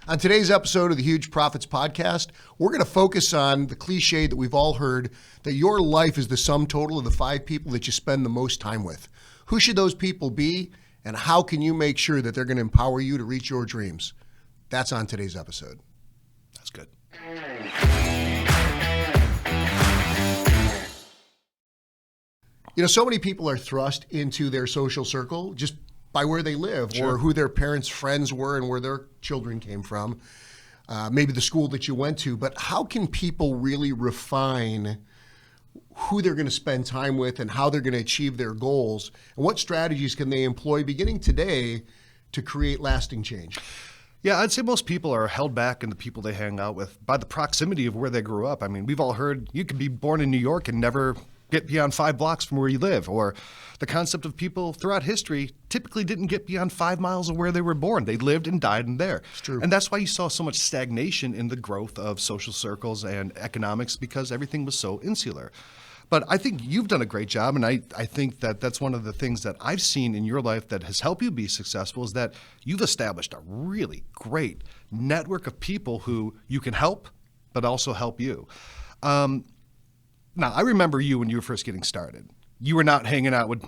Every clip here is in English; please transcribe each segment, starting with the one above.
On today's episode of the Huge Profits Podcast, we're going to focus on the cliche that we've all heard that your life is the sum total of the 5 people that you spend the most time with. Who should those people be, and how can you make sure that they're going to empower you to reach your dreams? That's on today's episode. That's good. You know, so many people are thrust into their social circle just by where they live or who their parents' friends were and where their children came from, maybe the school that you went to. But how can people really refine who they're going to spend time with and how they're going to achieve their goals? And what strategies can they employ beginning today to create lasting change? Yeah, I'd say most people are held back in the people they hang out with by the proximity of where they grew up. I mean, we've all heard you could be born in New York and never get beyond 5 blocks from where you live, or the concept of people throughout history typically didn't get beyond 5 miles of where they were born. They lived and died in there. It's true. And that's why you saw so much stagnation in the growth of social circles and economics, because everything was so insular. But I think you've done a great job, and I think that that's one of the things that I've seen in your life that has helped you be successful is that you've established a really great network of people who you can help, but also help you. Now, I remember you when you were first getting started. You were not hanging out with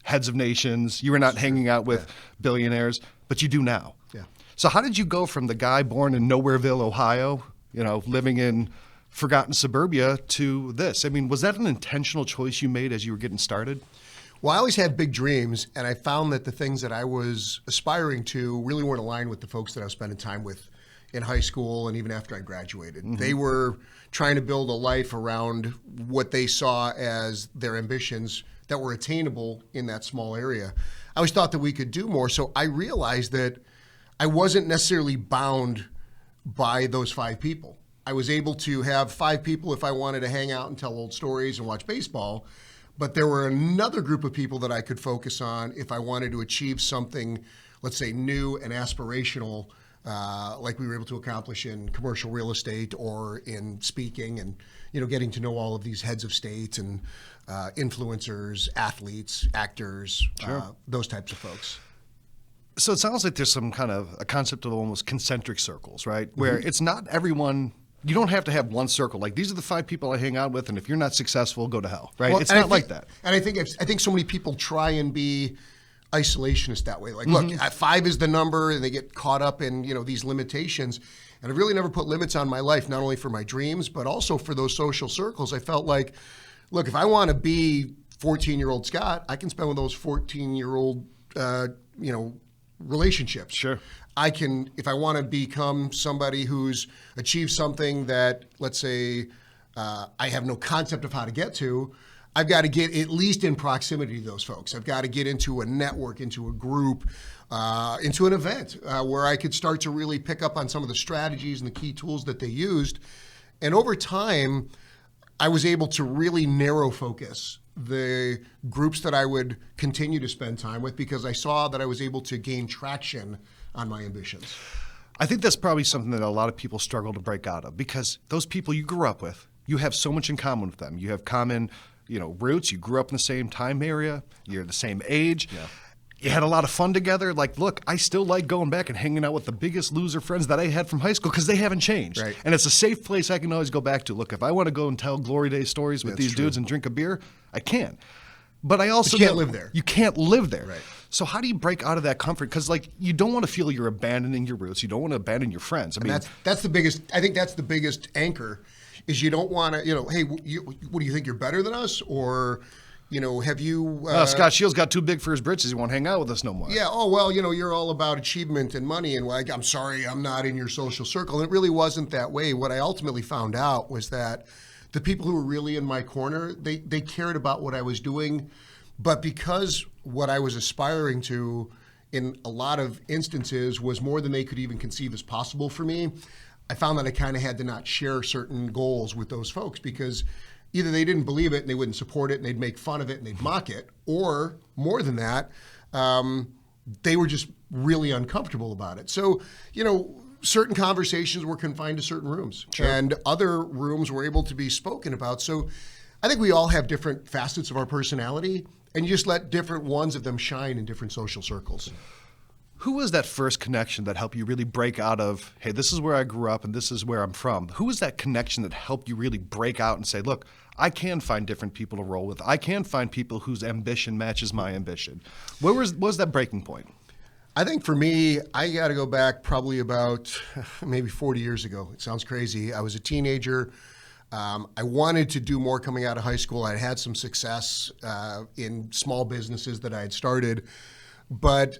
heads of nations. You were not hanging out with billionaires, but you do now. Yeah. So how did you go from the guy born in Nowhereville, Ohio, living in forgotten suburbia to this? I mean, was that an intentional choice you made as you were getting started? Well, I always had big dreams, and I found that the things that I was aspiring to really weren't aligned with the folks that I was spending time with in high school and even after I graduated. Mm-hmm. They were trying to build a life around what they saw as their ambitions that were attainable in that small area. I always thought that we could do more, so I realized that I wasn't necessarily bound by those 5 people. I was able to have 5 people if I wanted to hang out and tell old stories and watch baseball, but there were another group of people that I could focus on if I wanted to achieve something, let's say, new and aspirational, like we were able to accomplish in commercial real estate or in speaking and, getting to know all of these heads of states and influencers, athletes, actors, those types of folks. So it sounds like there's some kind of a concept of almost concentric circles, right? Where it's not everyone. You don't have to have one circle. Like, these are the 5 people I hang out with, and if you're not successful, go to hell, right? Well, it's not like that. And I think so many people try and be isolationist that way. Like, look, 5 is the number, and they get caught up in, these limitations. And I've really never put limits on my life, not only for my dreams, but also for those social circles. I felt like, look, if I want to be 14-year-old Scott, I can spend with those 14-year-old, relationships. Sure. I can, if I want to become somebody who's achieved something that, let's say, I have no concept of how to get to, I've got to get at least in proximity to those folks. I've got to get into a network, into a group, into an event where I could start to really pick up on some of the strategies and the key tools that they used. And over time, I was able to really narrow focus the groups that I would continue to spend time with because I saw that I was able to gain traction on my ambitions. I think that's probably something that a lot of people struggle to break out of, because those people you grew up with, you have so much in common with them. You have common, roots. You grew up in the same time area. You're the same age. Yeah. You had a lot of fun together. Like, look, I still like going back and hanging out with the biggest loser friends that I had from high school because they haven't changed. Right. And it's a safe place I can always go back to. Look, if I want to go and tell Glory Days stories with these dudes and drink a beer, I can. But I also you can't live there. You can't live there. Right. So how do you break out of that comfort? Because, you don't want to feel you're abandoning your roots. You don't want to abandon your friends. I mean, that's the biggest. I think that's the biggest anchor, is you don't want to. Hey, what do you think, you're better than us, or have you? Scott Shields got too big for his britches. He won't hang out with us no more. Yeah. Oh well, you're all about achievement and money, and I'm sorry, I'm not in your social circle. And it really wasn't that way. What I ultimately found out was that the people who were really in my corner, they cared about what I was doing. But because what I was aspiring to in a lot of instances was more than they could even conceive as possible for me, I found that I kind of had to not share certain goals with those folks because either they didn't believe it and they wouldn't support it and they'd make fun of it and they'd mock it, or more than that, they were just really uncomfortable about it. So, certain conversations were confined to certain rooms, and other rooms were able to be spoken about. So I think we all have different facets of our personality, and you just let different ones of them shine in different social circles. Who was that first connection that helped you really break out of, hey, this is where I grew up and this is where I'm from? Who was that connection that helped you really break out and say, look, I can find different people to roll with. I can find people whose ambition matches my ambition. What was that breaking point? I think for me, I got to go back probably about maybe 40 years ago. It sounds crazy. I was a teenager. I wanted to do more coming out of high school. I had some success in small businesses that I had started, but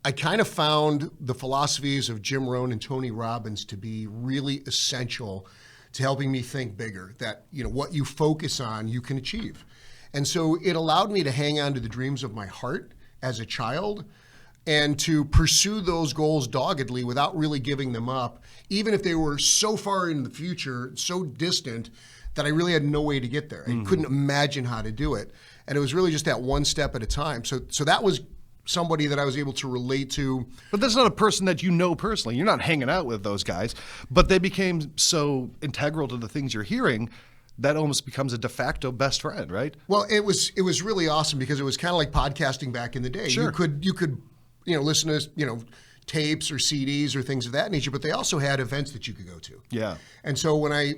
I kind of found the philosophies of Jim Rohn and Tony Robbins to be really essential to helping me think bigger, that what you focus on, you can achieve. And so it allowed me to hang on to the dreams of my heart as a child and to pursue those goals doggedly without really giving them up, even if they were so far in the future, so distant, that I really had no way to get there. I couldn't imagine how to do it. And it was really just that one step at a time. So that was somebody that I was able to relate to. But that's not a person that you know personally. You're not hanging out with those guys, but they became so integral to the things you're hearing that almost becomes a de facto best friend, right? Well, it was really awesome because it was kind of like podcasting back in the day. Sure. You could listen to tapes or CDs or things of that nature, but they also had events that you could go to. Yeah. And so when I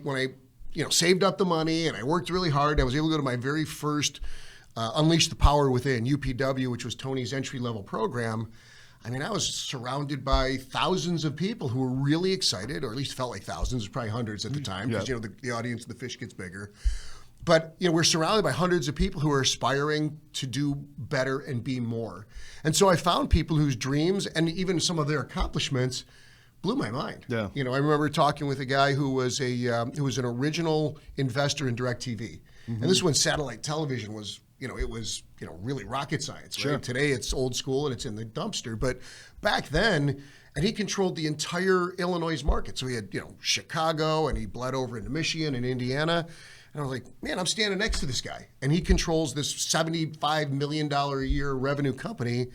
saved up the money and I worked really hard, I was able to go to my very first Unleash the Power Within, UPW, which was Tony's entry-level program. I mean, I was surrounded by thousands of people who were really excited, or at least felt like thousands, probably hundreds at the time, because the audience of the fish gets bigger. But we're surrounded by hundreds of people who are aspiring to do better and be more. And so I found people whose dreams and even some of their accomplishments blew my mind. Yeah. I remember talking with a guy who was an original investor in DirecTV. And this is when satellite television was it was really rocket science. Right? Sure. Today it's old school and it's in the dumpster. But back then, and he controlled the entire Illinois market. So he had Chicago, and he bled over into Michigan and Indiana. And I was like, man, I'm standing next to this guy, and he controls this $75 million a year revenue company,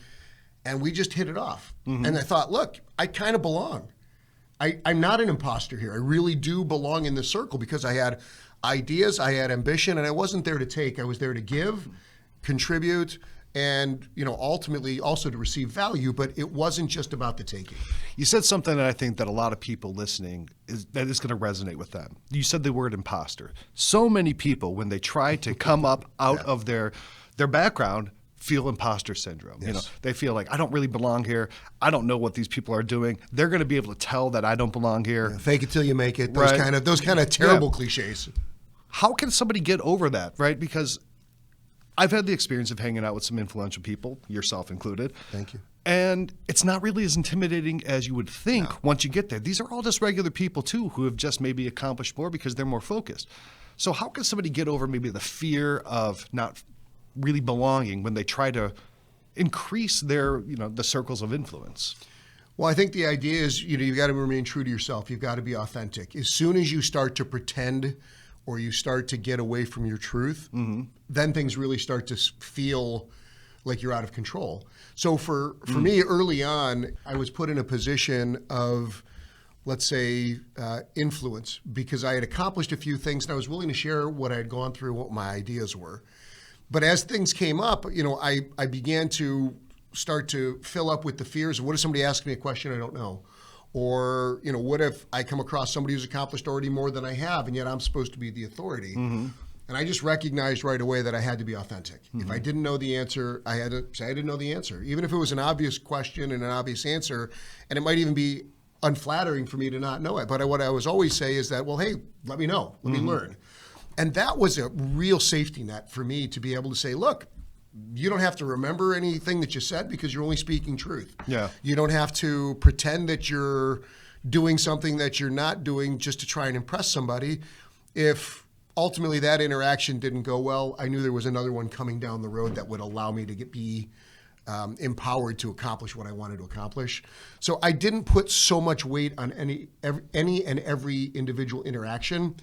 and we just hit it off. And I thought, look, I kind of belong. I'm not an imposter here. I really do belong in this circle because I had ideas, I had ambition, and I wasn't there to take. I was there to give, contribute, and ultimately also to receive value, but it wasn't just about the taking. You said something that I think that a lot of people listening is going to resonate with them. You said the word imposter. So many people, when they try to come up out of their background, feel imposter syndrome. Yes. They feel like, I don't really belong here. I don't know what these people are doing. They're going to be able to tell that I don't belong here. Yeah, fake it till you make it. Those Right. those kind of terrible cliches. How can somebody get over that, right? Because I've had the experience of hanging out with some influential people, yourself included. Thank you. And it's not really as intimidating as you would think once you get there. These are all just regular people, too, who have just maybe accomplished more because they're more focused. So how can somebody get over maybe the fear of not really belonging when they try to increase their, the circles of influence? Well, I think the idea is, you've got to remain true to yourself. You've got to be authentic. As soon as you start to pretend or you start to get away from your truth, then things really start to feel like you're out of control. So for me, early on, I was put in a position of, let's say, influence, because I had accomplished a few things and I was willing to share what I had gone through, what my ideas were. But as things came up, I began to start to fill up with the fears of, what if somebody asks me a question I don't know? Or, what if I come across somebody who's accomplished already more than I have, and yet I'm supposed to be the authority? And I just recognized right away that I had to be authentic. If I didn't know the answer, I had to say I didn't know the answer. Even if it was an obvious question and an obvious answer, and it might even be unflattering for me to not know it. But what I was always say is that, well, hey, let me know. Let me learn. And that was a real safety net for me to be able to say, look, you don't have to remember anything that you said because you're only speaking truth. Yeah. You don't have to pretend that you're doing something that you're not doing just to try and impress somebody. If ultimately that interaction didn't go well, I knew there was another one coming down the road that would allow me to be empowered to accomplish what I wanted to accomplish. So I didn't put so much weight on any and every individual interaction.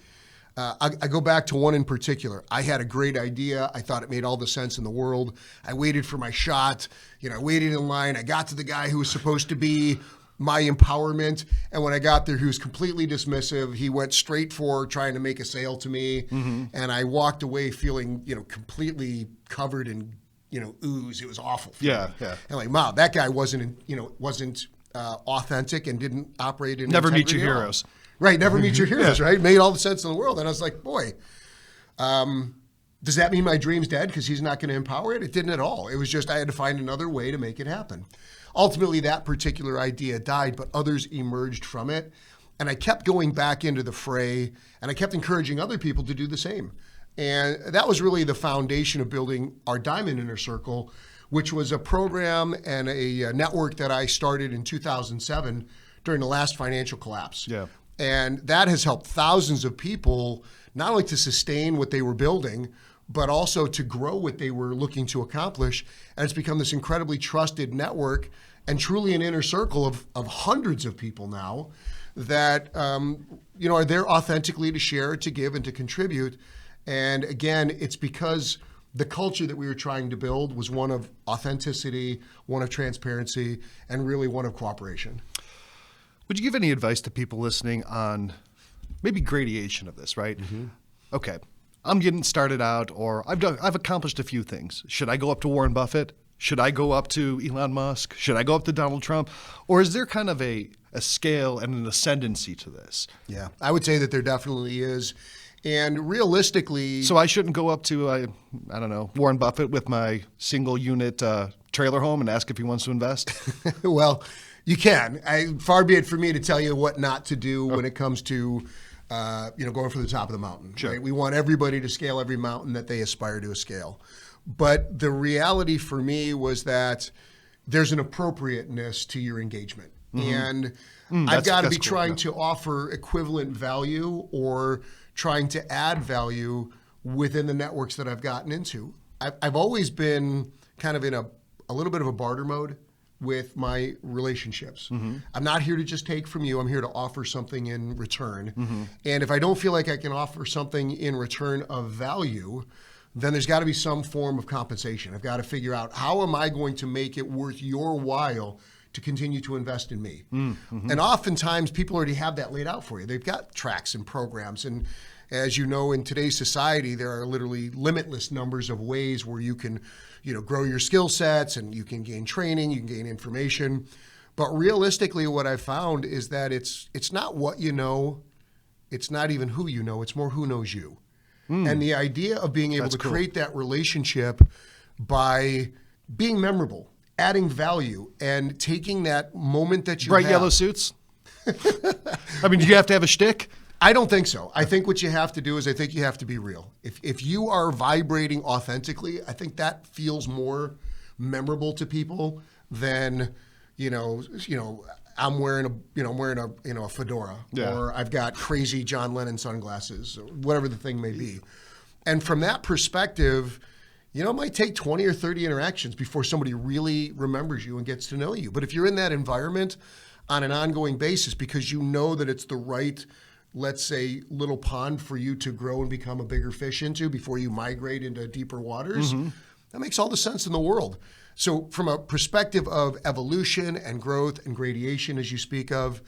I go back to one in particular. I had a great idea. I thought it made all the sense in the world. I waited for my shot. I waited in line. I got to the guy who was supposed to be my empowerment. And when I got there, he was completely dismissive. He went straight for trying to make a sale to me. And I walked away feeling, completely covered in, ooze. It was awful. For Yeah, me. yeah. And like, wow, that guy wasn't authentic and didn't operate in Never meet integrity your at all. heroes. Right, never meet your heroes. Yeah. Right, made all the sense in the world. And I was like, boy, does that mean my dream's dead because he's not going to empower it? It didn't at all. It was just I had to find another way to make it happen. Ultimately, that particular idea died, but others emerged from it. And I kept going back into the fray, and I kept encouraging other people to do the same. And that was really the foundation of building our Diamond Inner Circle, which was a program and a network that I started in 2007 during the last financial collapse. Yeah. And that has helped thousands of people not only to sustain what they were building, but also to grow what they were looking to accomplish. And it's become this incredibly trusted network and truly an inner circle of hundreds of people now that are there authentically to share, to give, and to contribute. And again, it's because the culture that we were trying to build was one of authenticity, one of transparency, and really one of cooperation. Would you give any advice to people listening on maybe gradation of this, right? Mm-hmm. Okay, I'm getting started out, or I've accomplished a few things. Should I go up to Warren Buffett? Should I go up to Elon Musk? Should I go up to Donald Trump? Or is there kind of a scale and an ascendancy to this? Yeah, I would say that there definitely is. And realistically... So I shouldn't go up to, I don't know, Warren Buffett with my single unit trailer home and ask if he wants to invest? Well, you can. Far be it for me to tell you what not to do when it comes to going for the top of the mountain. Sure. Right? We want everybody to scale every mountain that they aspire to scale. But the reality for me was that there's an appropriateness to your engagement. Mm-hmm. And I've got to be trying to offer equivalent value or trying to add value within the networks that I've gotten into. I've always been kind of in a little bit of a barter mode with my relationships. Mm-hmm. I'm not here to just take from you. I'm here to offer something in return. Mm-hmm. And if I don't feel like I can offer something in return of value, then there's got to be some form of compensation. I've got to figure out how am I going to make it worth your while to continue to invest in me. Mm-hmm. And oftentimes people already have that laid out for you. They've got tracks and programs. And as you know, in today's society, there are literally limitless numbers of ways where you can, grow your skill sets and you can gain training, you can gain information. But realistically, what I've found is that it's not what you know, it's not even who you know, it's more who knows you. And the idea of being able to create that relationship by being memorable, adding value, and taking that moment that you Bright have. yellow suits? I mean, do you have to have a shtick? I don't think so. I think what you have to do is I think you have to be real. If you are vibrating authentically, I think that feels more memorable to people than, I'm wearing a fedora, or I've got crazy John Lennon sunglasses, or whatever the thing may be. And from that perspective, it might take 20 or 30 interactions before somebody really remembers you and gets to know you. But if you're in that environment on an ongoing basis because you know that it's the right, let's say, little pond for you to grow and become a bigger fish into before you migrate into deeper waters, that makes all the sense in the world. So from a perspective of evolution and growth and gradation, as you speak of,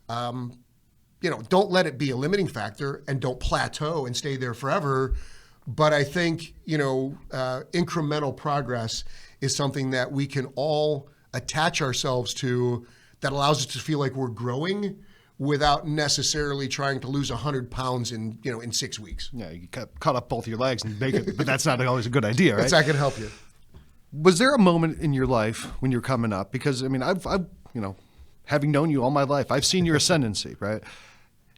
don't let it be a limiting factor and don't plateau and stay there forever. But I think, incremental progress is something that we can all attach ourselves to that allows us to feel like we're growing without necessarily trying to lose 100 pounds in 6 weeks. Yeah, you cut up both your legs and bake it, but that's not always a good idea, right? That's not going to help you. Was there a moment in your life when you're coming up? Because, I mean, I've having known you all my life, I've seen your ascendancy, right?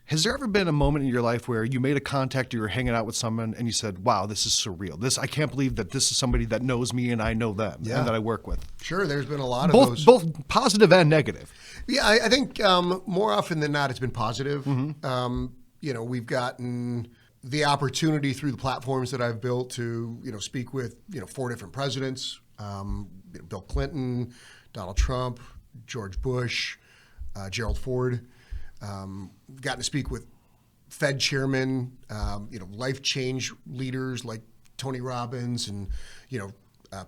Has there ever been a moment in your life where you made a contact or you were hanging out with someone and you said, wow, this is surreal. I can't believe that this is somebody that knows me and I know them and that I work with. Sure, there's been a lot of those. Both positive and negative. Yeah, I think more often than not, it's been positive. Mm-hmm. We've gotten the opportunity through the platforms that I've built to, speak with, 4 different presidents, Bill Clinton, Donald Trump, George Bush, Gerald Ford. Gotten to speak with Fed chairmen, life change leaders like Tony Robbins and,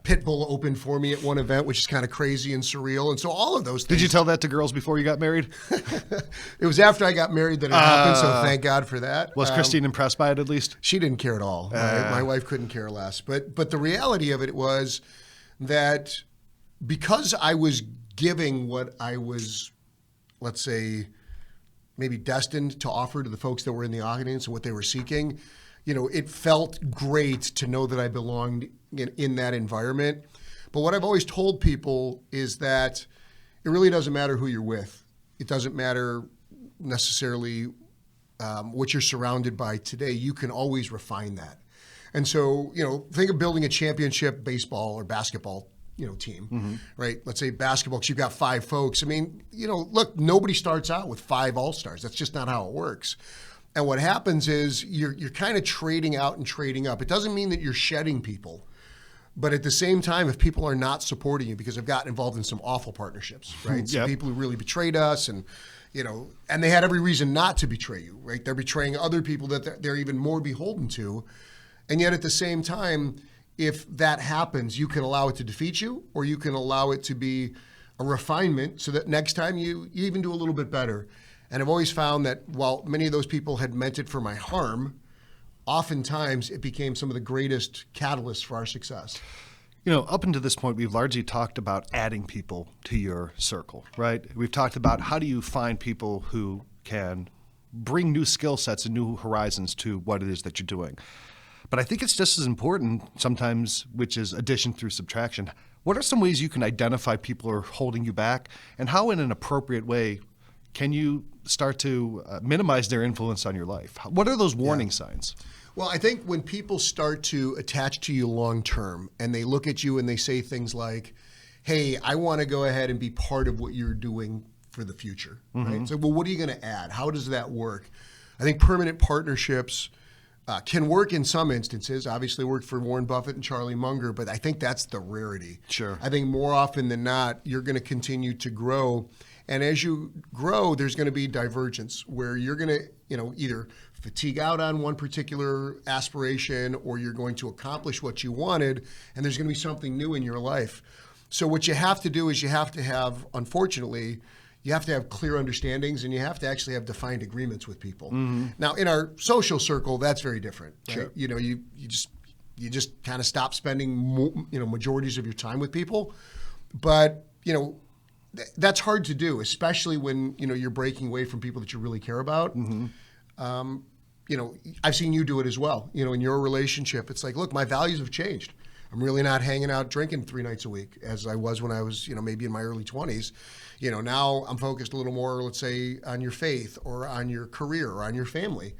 Pitbull opened for me at one event, which is kind of crazy and surreal. And so all of those things. Did you tell that to girls before you got married? It was after I got married that it happened, so thank God for that. Was Christine impressed by it at least? She didn't care at all. My wife couldn't care less. But the reality of it was that because I was giving what I was, let's say, maybe destined to offer to the folks that were in the audience and what they were seeking, it felt great to know that I belonged in that environment. But what I've always told people is that it really doesn't matter who you're with. It doesn't matter necessarily what you're surrounded by today. You can always refine that. And so, think of building a championship baseball or basketball team, right? Let's say basketball, because you've got 5 folks. I mean, look, nobody starts out with 5 all-stars. That's just not how it works. And what happens is you're kind of trading out and trading up. It doesn't mean that you're shedding people, but at the same time, if people are not supporting you, because I've gotten involved in some awful partnerships, right? Some people who really betrayed us, and and they had every reason not to betray you, right? They're betraying other people that they're even more beholden to, and yet at the same time, if that happens, you can allow it to defeat you, or you can allow it to be a refinement so that next time you even do a little bit better. And I've always found that while many of those people had meant it for my harm, oftentimes it became some of the greatest catalysts for our success. Up until this point, we've largely talked about adding people to your circle, right? We've talked about how do you find people who can bring new skill sets and new horizons to what it is that you're doing. But I think it's just as important sometimes, which is addition through subtraction. What are some ways you can identify people who are holding you back, and how in an appropriate way can you start to minimize their influence on your life? What are those warning signs? Well, I think when people start to attach to you long term and they look at you and they say things like, hey, I want to go ahead and be part of what you're doing for the future. Right? So, well, what are you going to add? How does that work? I think permanent partnerships can work in some instances. Obviously worked for Warren Buffett and Charlie Munger, but I think that's the rarity. Sure. I think more often than not, you're going to continue to grow. And as you grow, there's going to be divergence where you're going to, either fatigue out on one particular aspiration, or you're going to accomplish what you wanted, and there's going to be something new in your life. So what you have to do is you have to have, unfortunately, you have to have clear understandings, and you have to actually have defined agreements with people. Now, in our social circle, that's very different. Right? Sure. You just kind of stop spending majorities of your time with people, but that's hard to do, especially when you're breaking away from people that you really care about. I've seen you do it as well. In your relationship, it's like, look, my values have changed. I'm really not hanging out drinking 3 nights a week as I was when I was, maybe in my early 20s. Now I'm focused a little more, let's say, on your faith or on your career or on your family.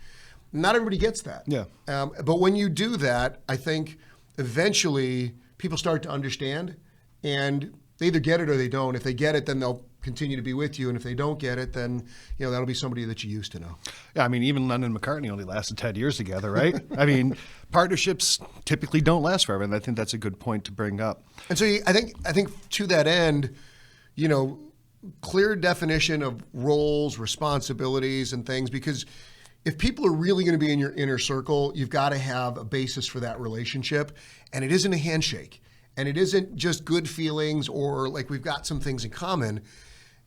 Not everybody gets that. Yeah. But when you do that, I think eventually people start to understand, and they either get it or they don't. If they get it, then they'll continue to be with you. And if they don't get it, then that'll be somebody that you used to know. Yeah, I mean, even Lennon and McCartney only lasted 10 years together, right? I mean, partnerships typically don't last forever, and I think that's a good point to bring up. And so I think to that end, clear definition of roles, responsibilities, and things, because if people are really going to be in your inner circle, you've got to have a basis for that relationship, and it isn't a handshake. And it isn't just good feelings or like we've got some things in common.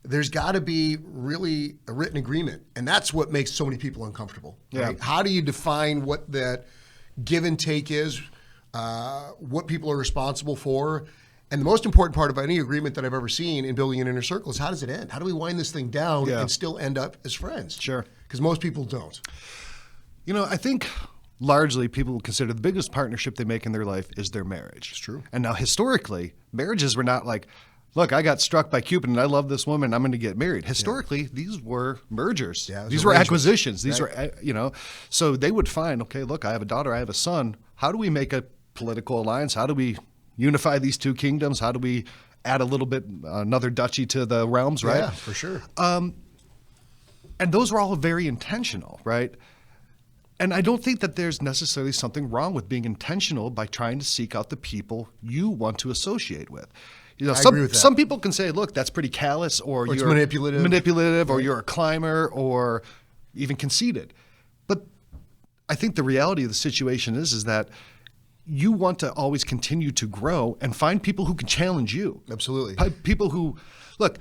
There's got to be really a written agreement. And that's what makes so many people uncomfortable. Right? Yeah. How do you define what that give and take is, what people are responsible for? And the most important part of any agreement that I've ever seen in building an inner circle is, how does it end? How do we wind this thing down and still end up as friends? Sure. Because most people don't. I think largely people will consider the biggest partnership they make in their life is their marriage. It's true. And now historically, marriages were not like, look, I got struck by Cupid and I love this woman, I'm going to get married. Historically, these were mergers. Yeah, these were acquisitions. These were, so they would find, okay, look, I have a daughter, I have a son. How do we make a political alliance? How do we unify these two kingdoms? How do we add a little bit, another duchy to the realms, right? Yeah, for sure. And those were all very intentional, right? And I don't think that there's necessarily something wrong with being intentional by trying to seek out the people you want to associate with. I agree with that. Some people can say, look, that's pretty callous, or it's you're manipulative, or you're a climber, or even conceited. But I think the reality of the situation is that you want to always continue to grow and find people who can challenge you. Absolutely. People who, look,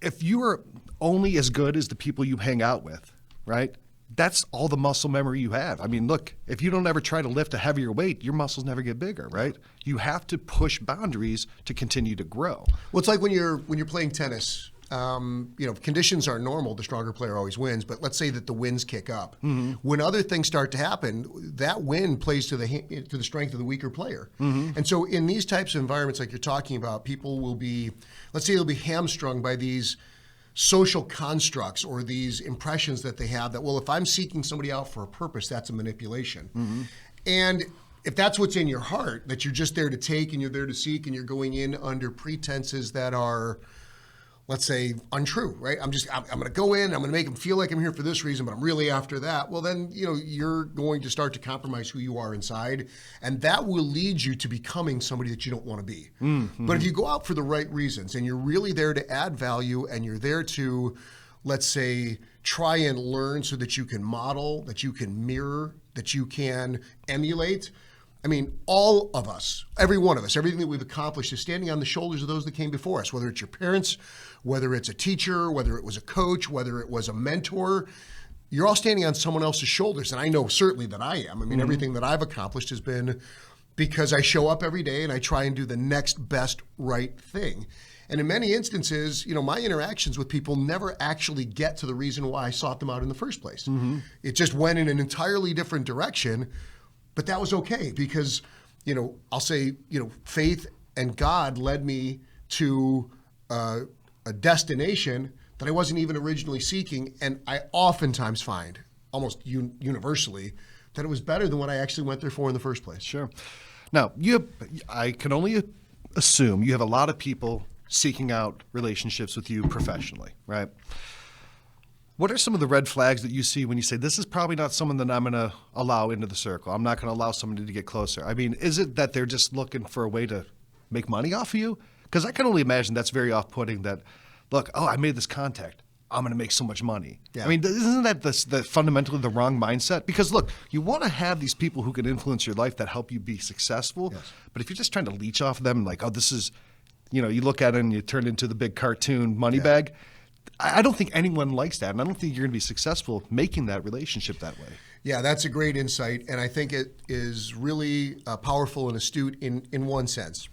if you are only as good as the people you hang out with, right? That's all the muscle memory you have. I mean, look, if you don't ever try to lift a heavier weight, your muscles never get bigger, right? You have to push boundaries to continue to grow. Well, it's like when you're playing tennis. Conditions are normal. The stronger player always wins. But let's say that the winds kick up. When other things start to happen, that wind plays to the strength of the weaker player. And so in these types of environments like you're talking about, people will be, let's say they'll be hamstrung by these social constructs or these impressions that they have that, well, if I'm seeking somebody out for a purpose, that's a manipulation. And if that's what's in your heart, that you're just there to take and you're there to seek and you're going in under pretenses that are, let's say, untrue, right? I'm going to go in, I'm going to make them feel like I'm here for this reason, but I'm really after that. Well, then, you're going to start to compromise who you are inside, and that will lead you to becoming somebody that you don't want to be. But if you go out for the right reasons and you're really there to add value and you're there to, let's say, try and learn so that you can model, that you can mirror, that you can emulate. I mean, all of us, every one of us, everything that we've accomplished is standing on the shoulders of those that came before us, whether it's your parents, whether it's a teacher, whether it was a coach, whether it was a mentor. You're all standing on someone else's shoulders. And I know certainly that I am. I mean, everything that I've accomplished has been because I show up every day and I try and do the next best right thing. And in many instances, my interactions with people never actually get to the reason why I sought them out in the first place. It just went in an entirely different direction. But that was okay because, I'll say, faith and God led me to a destination that I wasn't even originally seeking. And I oftentimes find, almost universally, that it was better than what I actually went there for in the first place. Sure. Now, I can only assume you have a lot of people seeking out relationships with you professionally, right? What are some of the red flags that you see when you say, this is probably not someone that I'm going to allow into the circle? I'm not going to allow somebody to get closer. I mean, is it that they're just looking for a way to make money off of you? Because I can only imagine that's very off-putting that, look, I made this contact. I'm going to make so much money. Yeah. I mean, isn't that the fundamentally the wrong mindset? Because, look, you want to have these people who can influence your life that help you be successful. Yes. But if you're just trying to leech off of them, like, this is, you look at it and you turn into the big cartoon money bag. I don't think anyone likes that, and I don't think you're going to be successful making that relationship that way. Yeah, that's a great insight, and I think it is really powerful and astute in one sense.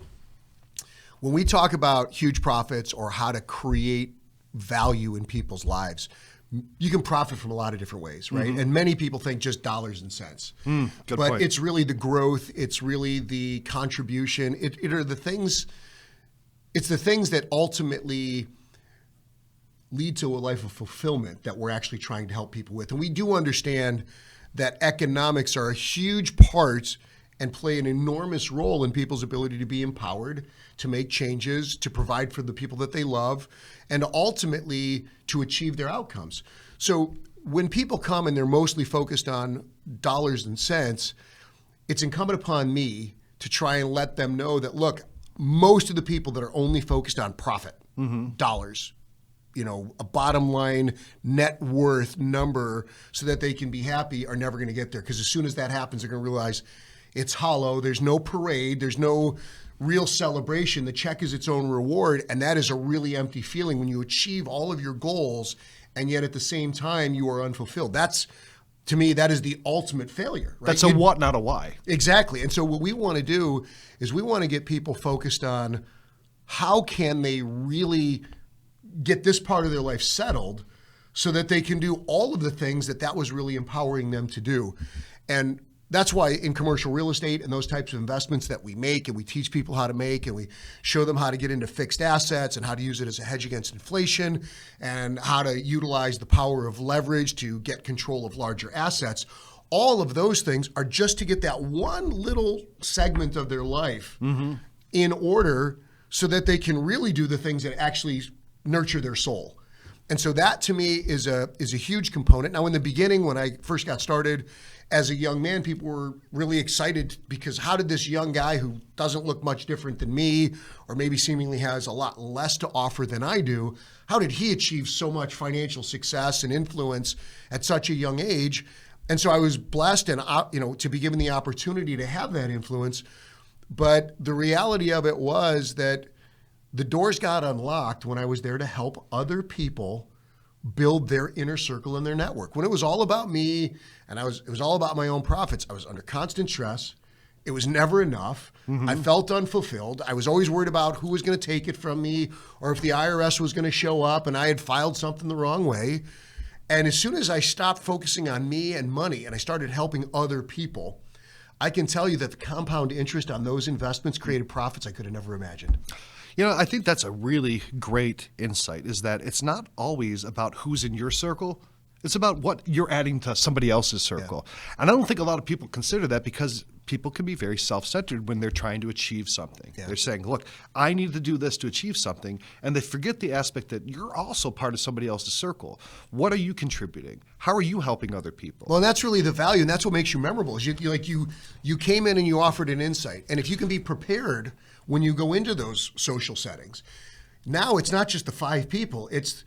When we talk about huge profits or how to create value in people's lives, you can profit from a lot of different ways, right? And many people think just dollars and cents. Good but point. It's really the growth, it's really the contribution, it are the things, it's the things that ultimately lead to a life of fulfillment that we're actually trying to help people with. And we do understand that economics are a huge part and play an enormous role in people's ability to be empowered, to make changes, to provide for the people that they love, and ultimately to achieve their outcomes. So when people come and they're mostly focused on dollars and cents, it's incumbent upon me to try and let them know that, look, most of the people that are only focused on profit, dollars, a bottom line net worth number so that they can be happy are never going to get there. Because as soon as that happens, they're going to realize it's hollow. There's no parade. There's no real celebration. The check is its own reward. And that is a really empty feeling when you achieve all of your goals and yet at the same time you are unfulfilled. To me, that is the ultimate failure. Right? That's a what, not a why. Exactly. And so what we want to do is we want to get people focused on how can they really get this part of their life settled so that they can do all of the things that was really empowering them to do. And that's why in commercial real estate and those types of investments that we make and we teach people how to make and we show them how to get into fixed assets and how to use it as a hedge against inflation and how to utilize the power of leverage to get control of larger assets. All of those things are just to get that one little segment of their life in order so that they can really do the things that actually nurture their soul. And so that to me is a huge component. Now in the beginning, when I first got started as a young man, people were really excited because how did this young guy who doesn't look much different than me or maybe seemingly has a lot less to offer than I do, how did he achieve so much financial success and influence at such a young age? And so I was blessed and, to be given the opportunity to have that influence. But the reality of it was that the doors got unlocked when I was there to help other people build their inner circle and their network. When it was all about me and it was all about my own profits, I was under constant stress. It was never enough. I felt unfulfilled. I was always worried about who was going to take it from me or if the IRS was going to show up and I had filed something the wrong way. And as soon as I stopped focusing on me and money and I started helping other people, I can tell you that the compound interest on those investments created profits I could have never imagined. I think that's a really great insight, is that it's not always about who's in your circle. It's about what you're adding to somebody else's circle. Yeah. And I don't think a lot of people consider that, because people can be very self-centered when they're trying to achieve something. Yeah. They're saying, look, I need to do this to achieve something. And they forget the aspect that you're also part of somebody else's circle. What are you contributing? How are you helping other people? Well, and that's really the value, and that's what makes you memorable. Is you came in and you offered an insight. And if you can be prepared when you go into those social settings, now it's not just the 5 people, it's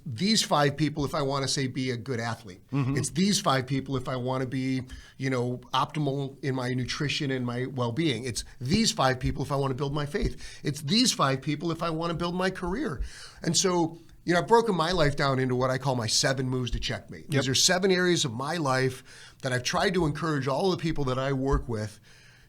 these 5 people if I want to say be a good athlete. It's these 5 people if I want to be, optimal in my nutrition and my well-being. It's these 5 people if I want to build my faith. It's these 5 people if I want to build my career. And so, I've broken my life down into what I call my 7 moves to checkmate. These are 7 areas of my life that I've tried to encourage all the people that I work with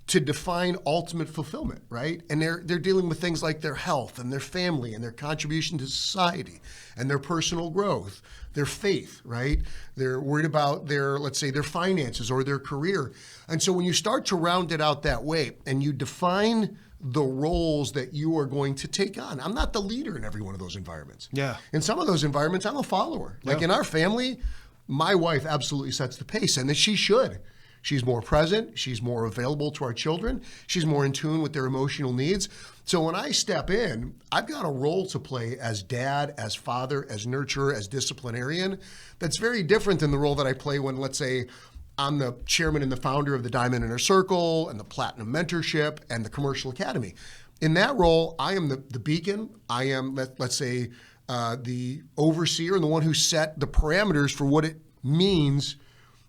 to define ultimate fulfillment, right? And they're dealing with things like their health and their family and their contribution to society and their personal growth, their faith, right? They're worried about their finances or their career. And so when you start to round it out that way and you define the roles that you are going to take on. I'm not the leader in every one of those environments. Yeah. In some of those environments, I'm a follower. Like in our family, my wife absolutely sets the pace, and that she should. She's more present. She's more available to our children. She's more in tune with their emotional needs. So when I step in, I've got a role to play as dad, as father, as nurturer, as disciplinarian. That's very different than the role that I play when, let's say, I'm the chairman and the founder of the Diamond Inner Circle and the Platinum Mentorship and the Commercial Academy. In that role, I am the beacon. I am, let's say, the overseer and the one who set the parameters for what it means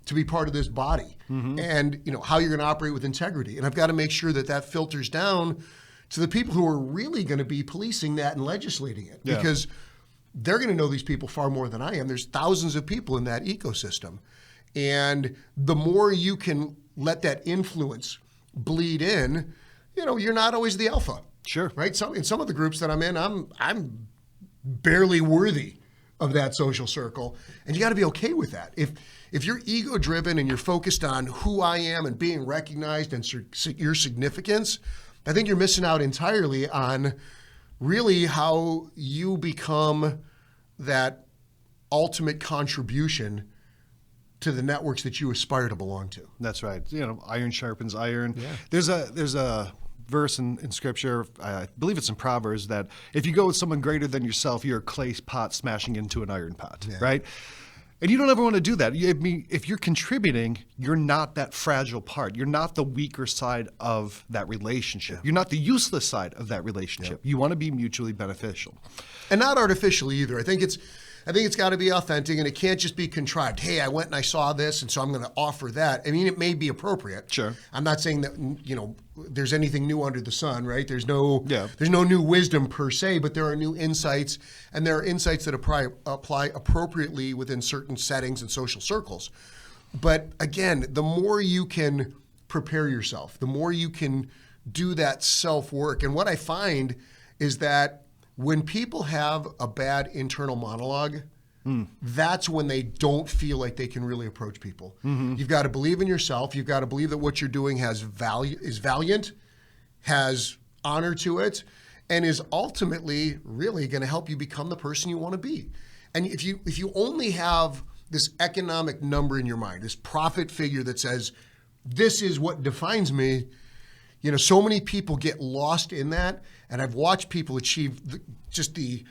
to be part of this body, and how you're going to operate with integrity. And I've got to make sure that that filters down to the people who are really going to be policing that and legislating it, because they're going to know these people far more than I am. There's thousands of people in that ecosystem. And the more you can let that influence bleed in, you're not always the alpha. Sure. Right? In some of the groups that I'm in, I'm barely worthy of that social circle. And you got to be okay with that. If you're ego driven and you're focused on who I am and being recognized and your significance, I think you're missing out entirely on really how you become that ultimate contribution to the networks that you aspire to belong to. That's right. Iron sharpens iron. Yeah. There's a verse in scripture, I believe it's in Proverbs, that if you go with someone greater than yourself, you're a clay pot smashing into an iron pot, right? And you don't ever want to do that. If you're contributing, you're not that fragile part. You're not the weaker side of that relationship. You're not the useless side of that relationship. You want to be mutually beneficial. And not artificial either. I think it's got to be authentic, and it can't just be contrived. Hey, I went and I saw this, and so I'm going to offer that. I mean, it may be appropriate. Sure. I'm not saying that, there's anything new under the sun, right? There's no new wisdom per se, but there are new insights, and there are insights that apply appropriately within certain settings and social circles. But again, the more you can prepare yourself, the more you can do that self-work. And what I find is that when people have a bad internal monologue, that's when they don't feel like they can really approach people. You've got to believe in yourself. You've got to believe that what you're doing has value, is valiant, has honor to it, and is ultimately really going to help you become the person you want to be. And if you only have this economic number in your mind, this profit figure that says, this is what defines me, so many people get lost in that. And I've watched people achieve the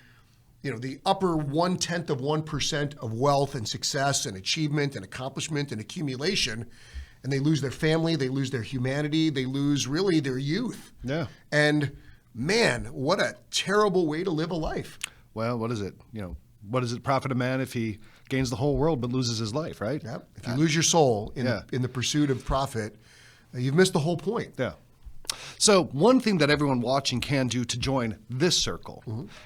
upper 0.1% of wealth and success and achievement and accomplishment and accumulation, and they lose their family, they lose their humanity, they lose really their youth. Yeah. And man, what a terrible way to live a life. Well, what is it? What does it profit a man if he gains the whole world but loses his life, right? Yep. If you lose your soul in the pursuit of profit, you've missed the whole point. Yeah. So one thing that everyone watching can do to join this circle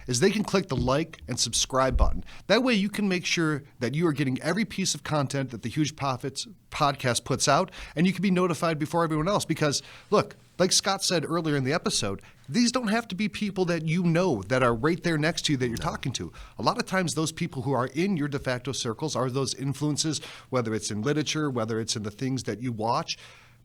is they can click the like and subscribe button. That way you can make sure that you are getting every piece of content that the Huge Profits podcast puts out, and you can be notified before everyone else. Because, look, like Scott said earlier in the episode, these don't have to be people that you know that are right there next to you that you're talking to. A lot of times those people who are in your de facto circles are those influences, whether it's in literature, whether it's in the things that you watch.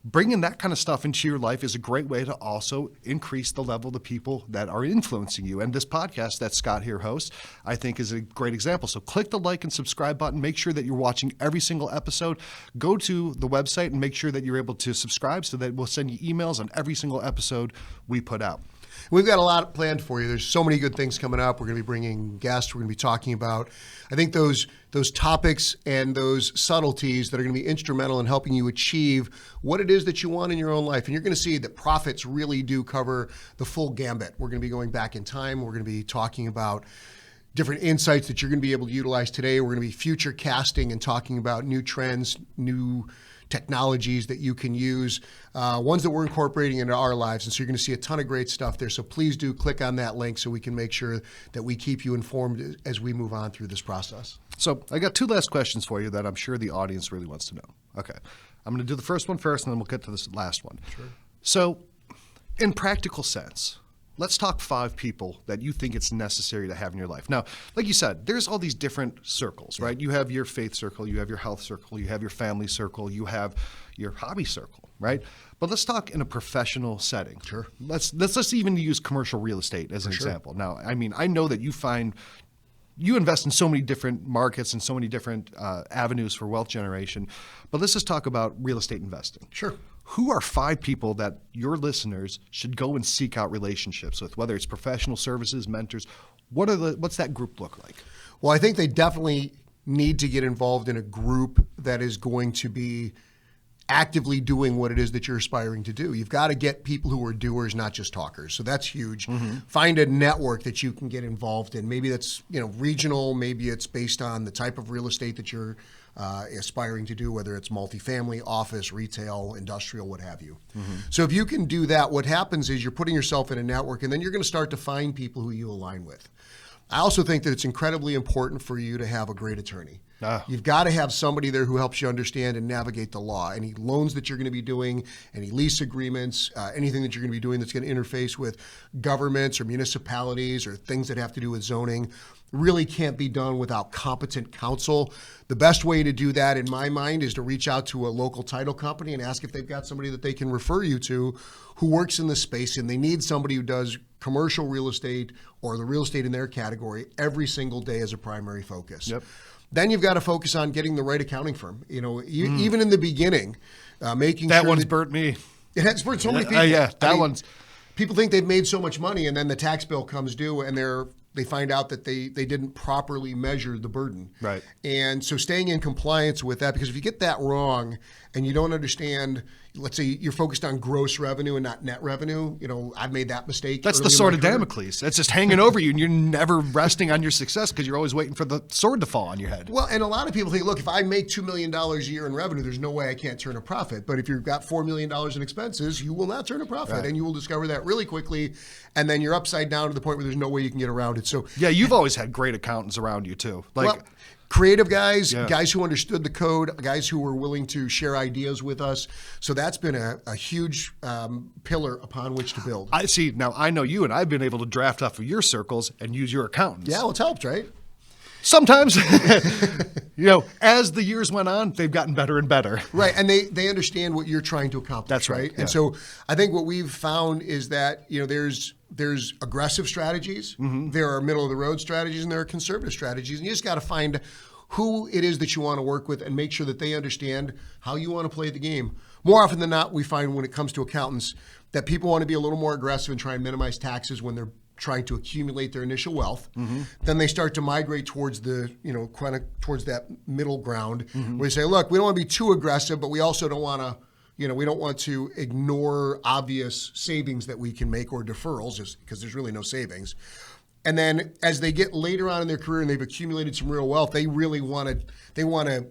Bringing that kind of stuff into your life is a great way to also increase the level of the people that are influencing you. And this podcast that Scott here hosts, I think, is a great example. So click the like and subscribe button. Make sure that you're watching every single episode. Go to the website and make sure that you're able to subscribe so that we'll send you emails on every single episode we put out. We've got a lot planned for you. There's so many good things coming up. We're going to be bringing guests. We're going to be talking about, I think, those topics and those subtleties that are going to be instrumental in helping you achieve what it is that you want in your own life. And you're going to see that profits really do cover the full gambit. We're going to be going back in time. We're going to be talking about different insights that you're going to be able to utilize today. We're going to be future casting and talking about new trends, new technologies that you can use, ones that we're incorporating into our lives. And so you're going to see a ton of great stuff there. So please do click on that link so we can make sure that we keep you informed as we move on through this process. So I got two last questions for you that I'm sure the audience really wants to know. Okay. I'm going to do the first one first, and then we'll get to this last one. Sure. So in practical sense, let's talk 5 people that you think it's necessary to have in your life. Now, like you said, there's all these different circles, right? You have your faith circle, you have your health circle, you have your family circle, you have your hobby circle, right? But let's talk in a professional setting. Sure. Let's even use commercial real estate as an example. Now, I mean, I know that you invest in so many different markets and so many different avenues for wealth generation, but let's just talk about real estate investing. Sure. Who are 5 people that your listeners should go and seek out relationships with, whether it's professional services, mentors? What's that group look like? Well, I think they definitely need to get involved in a group that is going to be actively doing what it is that you're aspiring to do. You've got to get people who are doers, not just talkers. So that's huge. Find a network that you can get involved in. Maybe that's regional. Maybe it's based on the type of real estate that you're aspiring to do, whether it's multifamily, office, retail, industrial, what have you. So if you can do that, what happens is you're putting yourself in a network, and then you're going to start to find people who you align with. I also think that it's incredibly important for you to have a great attorney. You've got to have somebody there who helps you understand and navigate the law. Any loans that you're going to be doing, any lease agreements, anything that you're going to be doing that's going to interface with governments or municipalities or things that have to do with zoning really can't be done without competent counsel. The best way to do that, in my mind, is to reach out to a local title company and ask if they've got somebody that they can refer you to who works in this space, and they need somebody who does commercial real estate or the real estate in their category every single day as a primary focus. Yep. Then you've got to focus on getting the right accounting firm. Even in the beginning, making that sure one's burnt me. It has burnt so many people. One's. People think they've made so much money, and then the tax bill comes due, and they find out that they didn't properly measure the burden. Right. And so staying in compliance with that, because if you get that wrong and you don't understand, let's say you're focused on gross revenue and not net revenue, I've made that mistake. That's the sword of Damocles. That's just hanging over you, and you're never resting on your success because you're always waiting for the sword to fall on your head. Well, and a lot of people think, look, if I make $2 million a year in revenue, there's no way I can't turn a profit. But if you've got $4 million in expenses, you will not turn a profit. Right. And you will discover that really quickly. And then you're upside down to the point where there's no way you can get around it. So yeah, you've always had great accountants around you too. Creative guys, guys who understood the code, guys who were willing to share ideas with us. So that's been a huge pillar upon which to build. I see. Now I know you, and I've been able to draft off of your circles and use your accountants. Yeah, well, it's helped, right? Sometimes, as the years went on, they've gotten better and better. Right, and they understand what you're trying to accomplish. That's right. And so I think what we've found is that there's aggressive strategies, there are middle of the road strategies, and there are conservative strategies, and you just got to find who it is that you want to work with and make sure that they understand how you want to play the game. More often than not, we find when it comes to accountants that people want to be a little more aggressive and try and minimize taxes when they're trying to accumulate their initial wealth. Then they start to migrate towards towards that middle ground where they say, look, we don't want to be too aggressive, but we also don't want to, we don't want to ignore obvious savings that we can make or deferrals, just because there's really no savings. And then as they get later on in their career and they've accumulated some real wealth, they really want to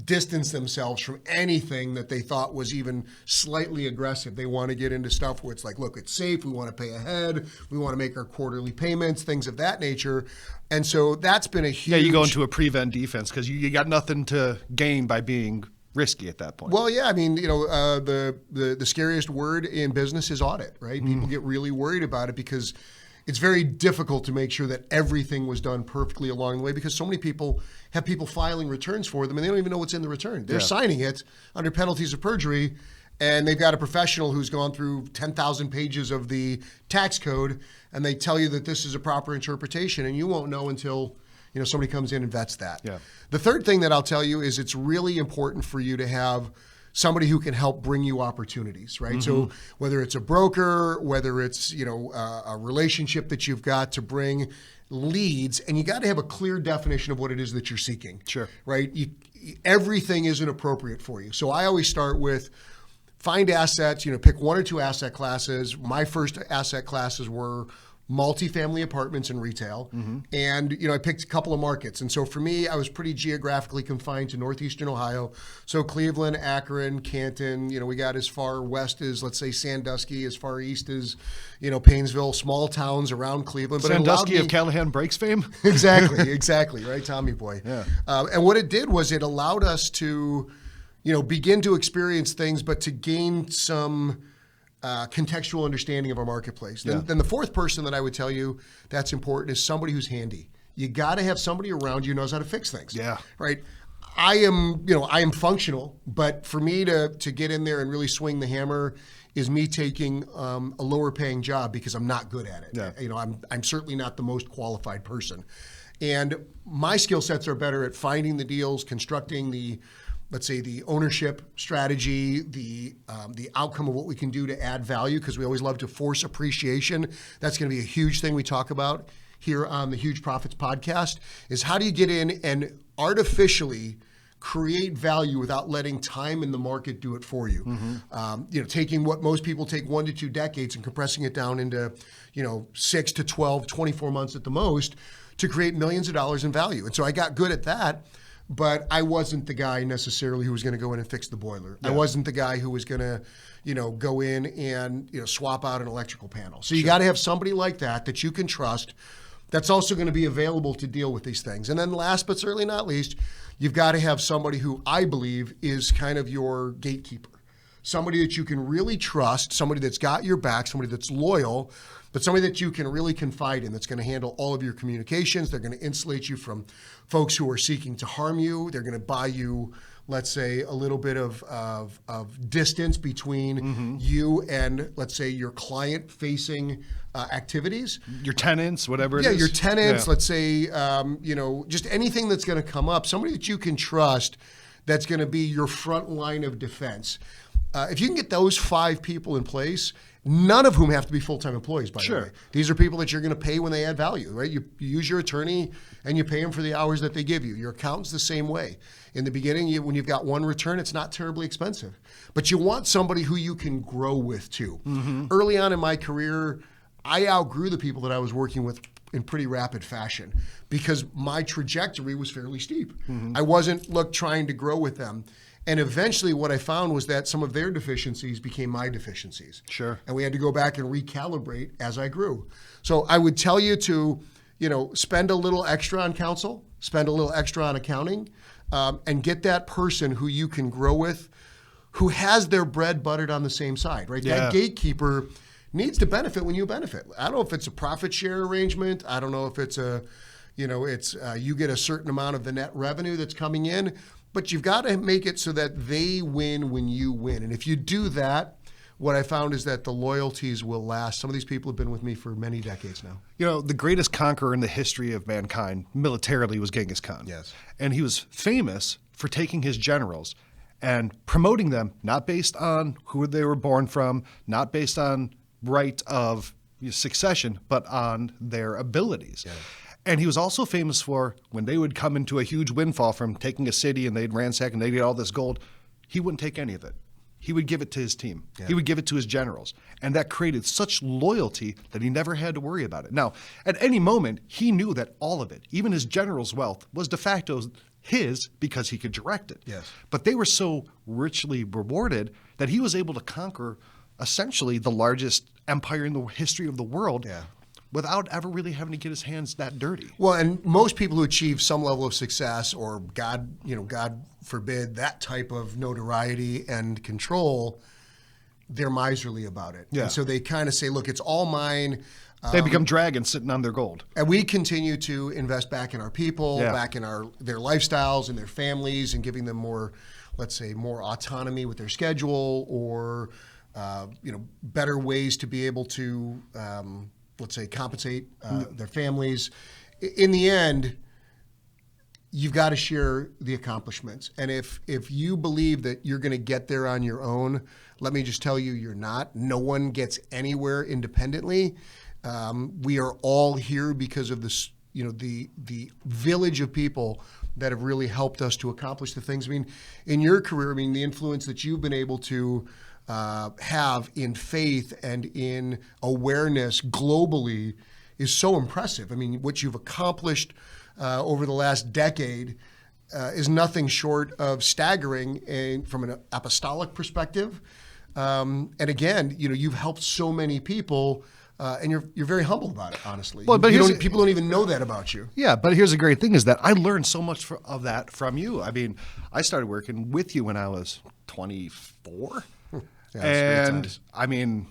distance themselves from anything that they thought was even slightly aggressive. They want to get into stuff where it's like, look, it's safe. We want to pay ahead. We want to make our quarterly payments, things of that nature. And so that's been a huge... Yeah, you go into a prevent defense because you got nothing to gain by being risky at that point. Well, yeah, I mean, the scariest word in business is audit, right? People get really worried about it because it's very difficult to make sure that everything was done perfectly along the way because so many people have people filing returns for them and they don't even know what's in the return. They're signing it under penalties of perjury, and they've got a professional who's gone through 10,000 pages of the tax code, and they tell you that this is a proper interpretation, and you won't know until somebody comes in and vets that. Yeah. The third thing that I'll tell you is it's really important for you to have somebody who can help bring you opportunities, right? So whether it's a broker, whether it's a relationship that you've got to bring leads, and you got to have a clear definition of what it is that you're seeking. Sure. Right? Everything isn't appropriate for you. So I always start with find assets, pick one or two asset classes. My first asset classes were multifamily apartments and retail. And, I picked a couple of markets. And so for me, I was pretty geographically confined to Northeastern Ohio. So Cleveland, Akron, Canton, we got as far west as, let's say, Sandusky, as far east as, Painesville, small towns around Cleveland. But Sandusky of Callahan Brakes fame? Exactly, right, Tommy boy. Yeah. And what it did was it allowed us to, begin to experience things, but to gain some contextual understanding of our marketplace. Then the fourth person that I would tell you that's important is somebody who's handy. You got to have somebody around you who knows how to fix things. Yeah. Right. I am functional, but for me to get in there and really swing the hammer is me taking a lower paying job because I'm not good at it. Yeah. I'm certainly not the most qualified person. And my skill sets are better at finding the deals, constructing let's say the ownership strategy, the outcome of what we can do to add value, because we always love to force appreciation. That's going to be a huge thing we talk about here on the Huge Profits podcast, is how do you get in and artificially create value without letting time in the market do it for you. Taking what most people take 1 to 2 decades and compressing it down into 6 to 12, 24 months at the most to create millions of dollars in value. And so I got good at that. But I wasn't the guy necessarily who was going to go in and fix the boiler. I wasn't the guy who was going to, go in and, swap out an electrical panel. So you got to have somebody like that you can trust that's also going to be available to deal with these things. And then last but certainly not least, you've got to have somebody who I believe is kind of your gatekeeper. Somebody that you can really trust, somebody that's got your back, somebody that's loyal, but somebody that you can really confide in, that's going to handle all of your communications. They're going to insulate you from folks who are seeking to harm you. They're going to buy you, let's say, a little bit of distance between you and, let's say, your client-facing activities. Your tenants, whatever it is. Yeah, your tenants, let's say, just anything that's going to come up. Somebody that you can trust that's going to be your front line of defense. If you can get those 5 people in place, none of whom have to be full-time employees, by the way. These are people that you're going to pay when they add value, right? You use your attorney and you pay them for the hours that they give you. Your accountant's the same way. In the beginning, when you've got one return, it's not terribly expensive. But you want somebody who you can grow with too. Early on in my career, I outgrew the people that I was working with in pretty rapid fashion because my trajectory was fairly steep. I wasn't trying to grow with them. And eventually what I found was that some of their deficiencies became my deficiencies. Sure. And we had to go back and recalibrate as I grew. So I would tell you to, spend a little extra on counsel, spend a little extra on accounting, and get that person who you can grow with, who has their bread buttered on the same side, right? Yeah. That gatekeeper needs to benefit when you benefit. I don't know if it's a profit share arrangement. I don't know if it's you get a certain amount of the net revenue that's coming in. But you've got to make it so that they win when you win. And if you do that, what I found is that the loyalties will last. Some of these people have been with me for many decades now. The greatest conqueror in the history of mankind militarily was Genghis Khan. Yes. And he was famous for taking his generals and promoting them, not based on who they were born from, not based on right of succession, but on their abilities. Yeah. And he was also famous for when they would come into a huge windfall from taking a city and they'd ransack and they'd get all this gold, he wouldn't take any of it. he would give it to his team. Yeah. He would give it to his generals. And that created such loyalty that he never had to worry about it. Now, at any moment, he knew that all of it, even his general's wealth, was de facto his because he could direct it. Yes. But they were so richly rewarded that he was able to conquer essentially the largest empire in the history of the world. Yeah. Without ever really having to get his hands that dirty. Well, and most people who achieve some level of success, or God forbid, that type of notoriety and control, they're miserly about it. Yeah. And so they kind of say, look, it's all mine. They become dragons sitting on their gold. And we continue to invest back in our people, Yeah. back in their lifestyles and their families, and giving them more, let's say, more autonomy with their schedule, or better ways to be able to let's say, compensate their families. In the end, you've got to share the accomplishments. And if you believe that you're going to get there on your own, let me just tell you, you're not. No one gets anywhere independently. We are all here because of this, the village of people that have really helped us to accomplish the things. I mean, in your career, the influence that you've been able to have in faith and in awareness globally is so impressive. I mean, what you've accomplished over the last decade is nothing short of staggering from an apostolic perspective. And again, you've helped so many people, and you're very humble about it, honestly. Well, but people don't even know that about you. Yeah, but here's the great thing is that I learned so much of that from you. I mean, I started working with you when I was 24. Yeah, and I mean,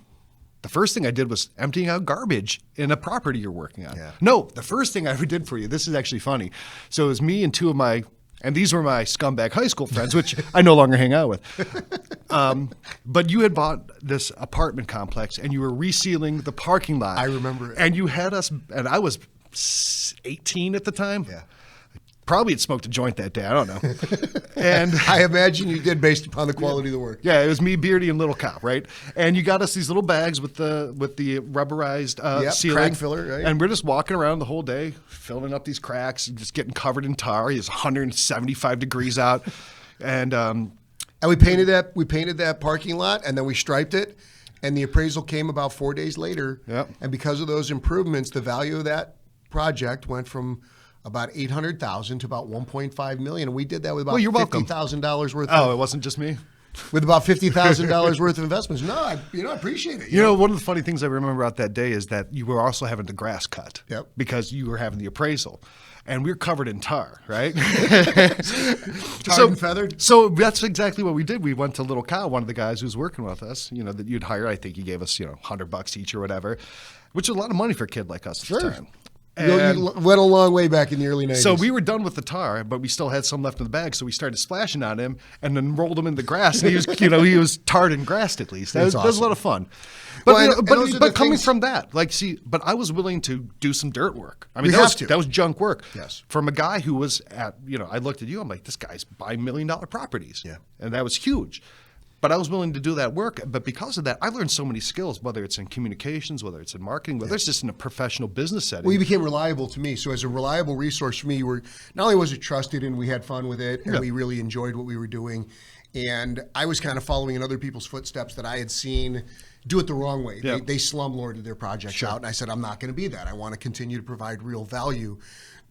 the first thing I did was emptying out garbage in a property you're working on. Yeah. No, the first thing I ever did for you, this is actually funny. So it was me and two of my, and these were my scumbag high school friends, which I no longer hang out with. But you had bought this apartment complex and you were resealing the parking lot. I remember it. And you had us, and I was 18 at the time. Yeah. Probably had smoked a joint that day. I don't know. And I imagine you did, based upon the quality of the work. yeah, it was me, Beardy, and Little Cop, right? And you got us these little bags with the rubberized sealing. Crack filler, right? And we're just walking around the whole day, filling up these cracks, and just getting covered in tar. It's 175 degrees out. And we painted that parking lot, and then we striped it, and the appraisal came about 4 days later. Yep. And because of those improvements, the value of that project went from about $800,000 to about $1.5 million, and we did that with about $50,000 worth. Oh, it wasn't just me. With about $50,000 worth of investments. No, I appreciate it. You know, one of the funny things I remember about that day is that you were also having the grass cut. Yep. Because you were having the appraisal. And we were covered in tar, right? Tarred and feathered? So that's exactly what we did. We went to Little Cow, one of the guys who's working with us, that you'd hired. I think he gave us, $100 each or whatever, which was a lot of money for a kid like us at the time. You went a long way back in the early 90s. So we were done with the tar, but we still had some left in the bag. So we started splashing on him and then rolled him in the grass. And he was, he was tarred and grassed at least. That was a lot of fun. But, well, but coming from that, but I was willing to do some dirt work. I mean, that was junk work. Yes. From a guy who was I looked at you, I'm like, this guy's buying $1 million properties. Yeah. And that was huge. But I was willing to do that work. But because of that, I learned so many skills, whether it's in communications, whether it's in marketing, whether it's just in a professional business setting. Well, you became reliable to me. So as a reliable resource for me, you were, not only was it trusted and we had fun with it and we really enjoyed what we were doing, and I was kind of following in other people's footsteps that I had seen do it the wrong way. Yeah. They slumlorded their projects out, and I said, I'm not going to be that. I want to continue to provide real value.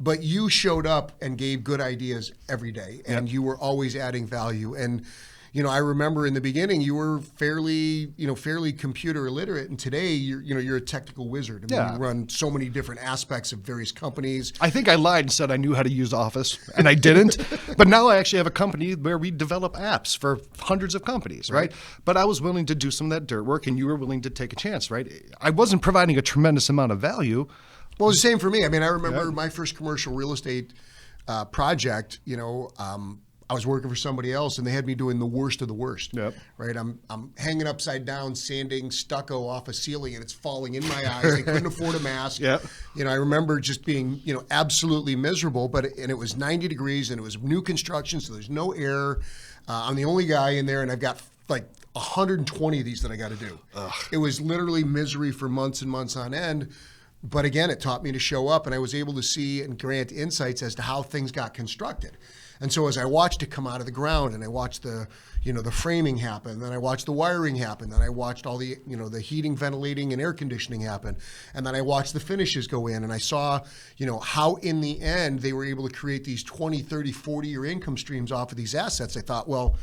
But you showed up and gave good ideas every day, and you were always adding value. And I remember in the beginning you were fairly computer illiterate, and today you're a technical wizard. I mean, you run so many different aspects of various companies. I think I lied and said I knew how to use Office, and I didn't. But now I actually have a company where we develop apps for hundreds of companies, right? But I was willing to do some of that dirt work, and you were willing to take a chance, right? I wasn't providing a tremendous amount of value. Well, it's the same for me. I mean, I remember my first commercial real estate project. I was working for somebody else, and they had me doing the worst of the worst. Yep. Right, I'm hanging upside down, sanding stucco off a ceiling, and it's falling in my eyes. They couldn't afford a mask. Yep. I remember just being absolutely miserable. And it was 90 degrees, and it was new construction, so there's no air. I'm the only guy in there, and I've got like 120 of these that I got to do. Ugh. It was literally misery for months and months on end. But again, it taught me to show up, and I was able to see and grant insights as to how things got constructed. And so as I watched it come out of the ground, and I watched the framing happen, then I watched the wiring happen, then I watched all the, the heating, ventilating, and air conditioning happen, and then I watched the finishes go in, and I saw, how in the end they were able to create these 20, 30, 40-year income streams off of these assets. I thought, well,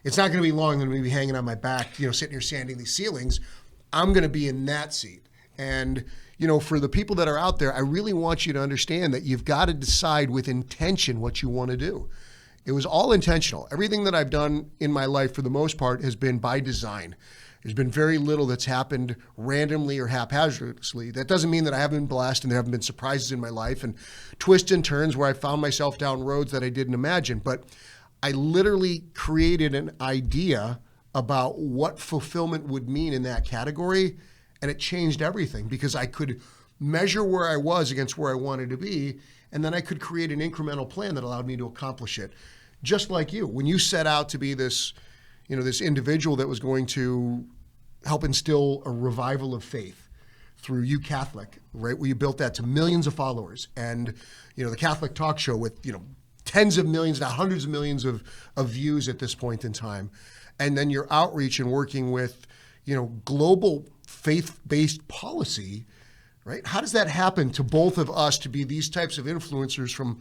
it's not going to be long. I'm going to be hanging on my back, sitting here sanding these ceilings. I'm going to be in that seat. And, for the people that are out there, I really want you to understand that you've got to decide with intention what you want to do. It was all intentional. Everything that I've done in my life, for the most part, has been by design. There's been very little that's happened randomly or haphazardly. That doesn't mean that I haven't been blessed and there haven't been surprises in my life and twists and turns where I found myself down roads that I didn't imagine. But I literally created an idea about what fulfillment would mean in that category, and it changed everything because I could measure where I was against where I wanted to be, and then I could create an incremental plan that allowed me to accomplish it. Just like you, when you set out to be this, this individual that was going to help instill a revival of faith through You Catholic, right? Where you built that to millions of followers, and the Catholic talk show with tens of millions, now hundreds of millions of views at this point in time, and then your outreach and working with global faith-based policy, right? How does that happen to both of us to be these types of influencers from,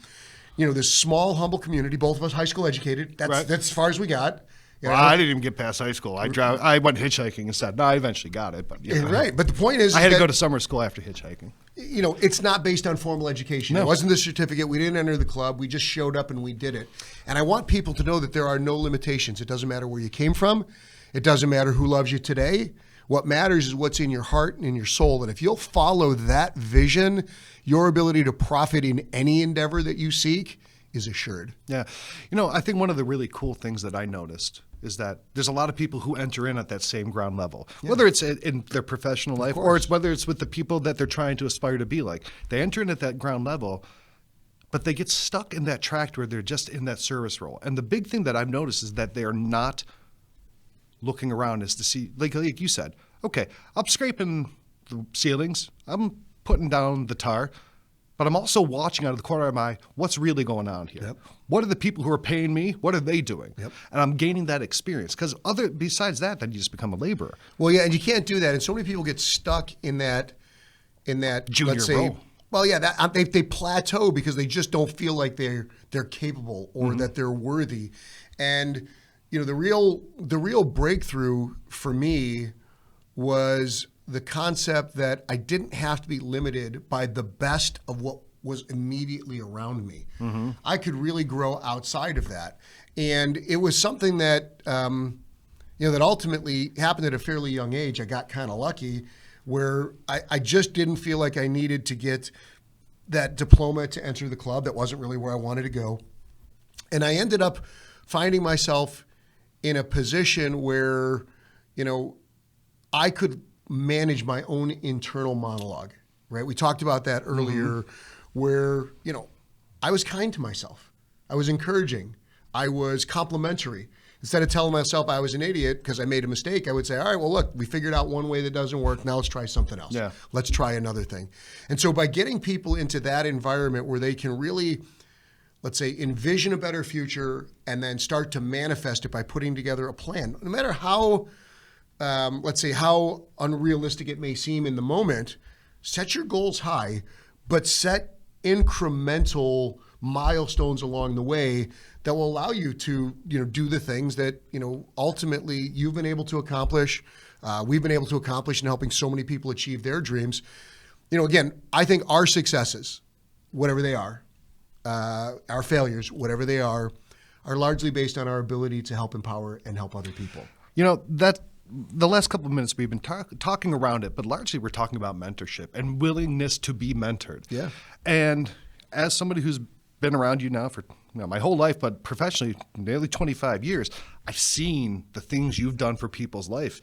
this small, humble community, both of us high school educated? That's as far as we got. Well, I didn't even get past high school. I went hitchhiking instead. No, I eventually got it, but right. But the point is, I had to go to summer school after hitchhiking. It's not based on formal education. No. It wasn't the certificate. We didn't enter the club. We just showed up and we did it. And I want people to know that there are no limitations. It doesn't matter where you came from. It doesn't matter who loves you today. What matters is what's in your heart and in your soul. And if you'll follow that vision, your ability to profit in any endeavor that you seek is assured. Yeah. I think one of the really cool things that I noticed is that there's a lot of people who enter in at that same ground level, whether it's in their professional life or whether it's with the people that they're trying to aspire to be like. They enter in at that ground level, but they get stuck in that track where they're just in that service role. And the big thing that I've noticed is that they are not looking around as to see, like you said, okay, I'm scraping the ceilings, I'm putting down the tar, but I'm also watching out of the corner of my eye what's really going on here. Yep. What are the people who are paying me? What are they doing? Yep. And I'm gaining that experience because besides that, then you just become a laborer. Well, yeah, and you can't do that. And so many people get stuck in that junior let's say, role. Well, yeah, they plateau because they just don't feel like they're capable or that they're worthy. And the real breakthrough for me was the concept that I didn't have to be limited by the best of what was immediately around me. Mm-hmm. I could really grow outside of that. And it was something that, that ultimately happened at a fairly young age. I got kind of lucky where I just didn't feel like I needed to get that diploma to enter the club. That wasn't really where I wanted to go. And I ended up finding myself in a position where, I could manage my own internal monologue, right? We talked about that earlier where, I was kind to myself. I was encouraging. I was complimentary. Instead of telling myself I was an idiot because I made a mistake, I would say, all right, well, look, we figured out one way that doesn't work. Now let's try something else. Yeah. Let's try another thing. And so by getting people into that environment where they can really, let's say, envision a better future and then start to manifest it by putting together a plan, no matter how, let's say, how unrealistic it may seem in the moment, set your goals high, but set incremental milestones along the way that will allow you to, do the things that, ultimately you've been able to accomplish. We've been able to accomplish in helping so many people achieve their dreams. Again, I think our successes, whatever they are, our failures, whatever they are largely based on our ability to help empower and help other people. That the last couple of minutes we've been talking around it, but largely we're talking about mentorship and willingness to be mentored. Yeah. And as somebody who's been around you now for my whole life, but professionally nearly 25 years, I've seen the things you've done for people's life.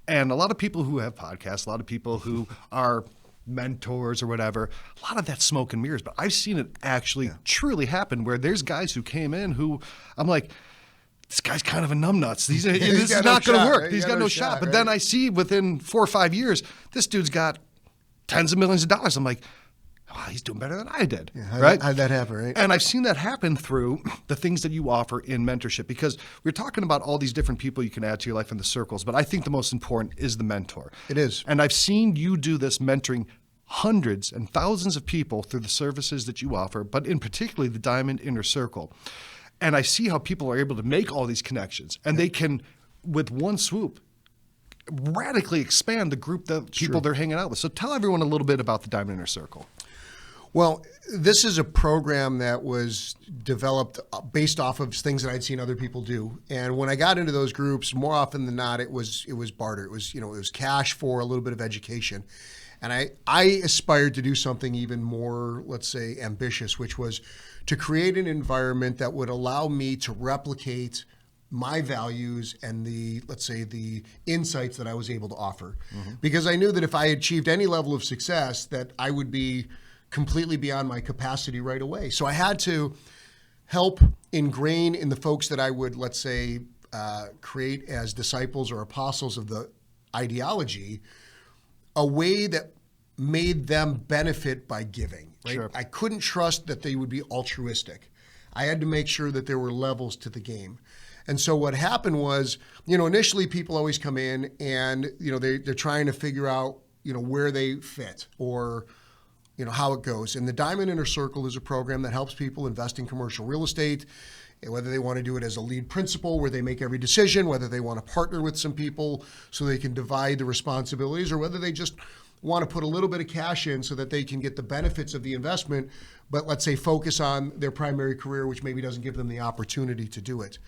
And a lot of people who have podcasts, a lot of people who are mentors or whatever, a lot of that's smoke and mirrors. But I've seen it actually truly happen where there's guys who came in who I'm like, this guy's kind of a numbnuts. This is not going to work. He's got no shot. But then I see within 4 or 5 years, this dude's got tens of millions of dollars. I'm like, he's doing better than I did, Yeah, right? how'd that happen, right? And I've seen that happen through the things that you offer in mentorship, because we're talking about all these different people you can add to your life in the circles, but I think the most important is the mentor. It is. And I've seen you do this mentoring hundreds and thousands of people through the services that you offer, but in particularly the Diamond Inner Circle. And I see how people are able to make all these connections, and they can, with one swoop, radically expand the group that people they're hanging out with. So tell everyone a little bit about the Diamond Inner Circle. Well, this is a program that was developed based off of things that I'd seen other people do. And when I got into those groups, more often than not, it was barter. It was cash for a little bit of education. And I aspired to do something even more, let's say, ambitious, which was to create an environment that would allow me to replicate my values and let's say the insights that I was able to offer. Because I knew that if I achieved any level of success, that I would be completely beyond my capacity right away. So I had to help ingrain in the folks that I would, let's say, create as disciples or apostles of the ideology, a way that made them benefit by giving. Right? Sure. I couldn't trust that they would be altruistic. I had to make sure that there were levels to the game. And so what happened was, initially people always come in and, they're trying to figure out, where they fit or, how it goes. And the Diamond Inner Circle is a program that helps people invest in commercial real estate, whether they want to do it as a lead principal where they make every decision, whether they want to partner with some people so they can divide the responsibilities, or whether they just want to put a little bit of cash in so that they can get the benefits of the investment, but let's say focus on their primary career, which maybe doesn't give them the opportunity to do it.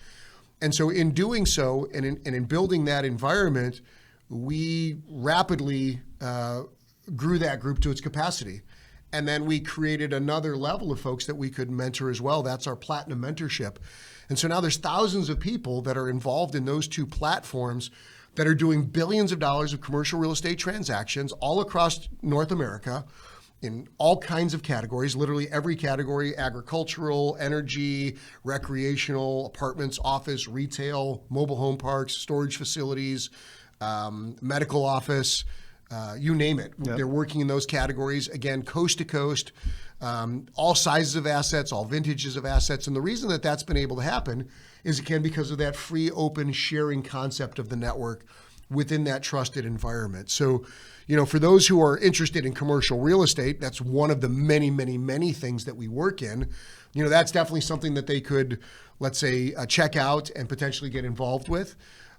And so in doing so, and in building that environment, we rapidly grew that group to its capacity. And then we created another level of folks that we could mentor as well. That's our Platinum Mentorship. And so now there's thousands of people that are involved in those two platforms that are doing billions of dollars of commercial real estate transactions all across North America in all kinds of categories, literally every category: agricultural, energy, recreational, apartments, office, retail, mobile home parks, storage facilities, medical office, you name it. Yep. They're working in those categories, again, coast to coast, all sizes of assets, all vintages of assets. And the reason that that's been able to happen is, again, because of that free, open sharing concept of the network within that trusted environment. So, for those who are interested in commercial real estate, that's one of the many, many, many things that we work in. That's definitely something that they could, let's say, check out and potentially get involved with.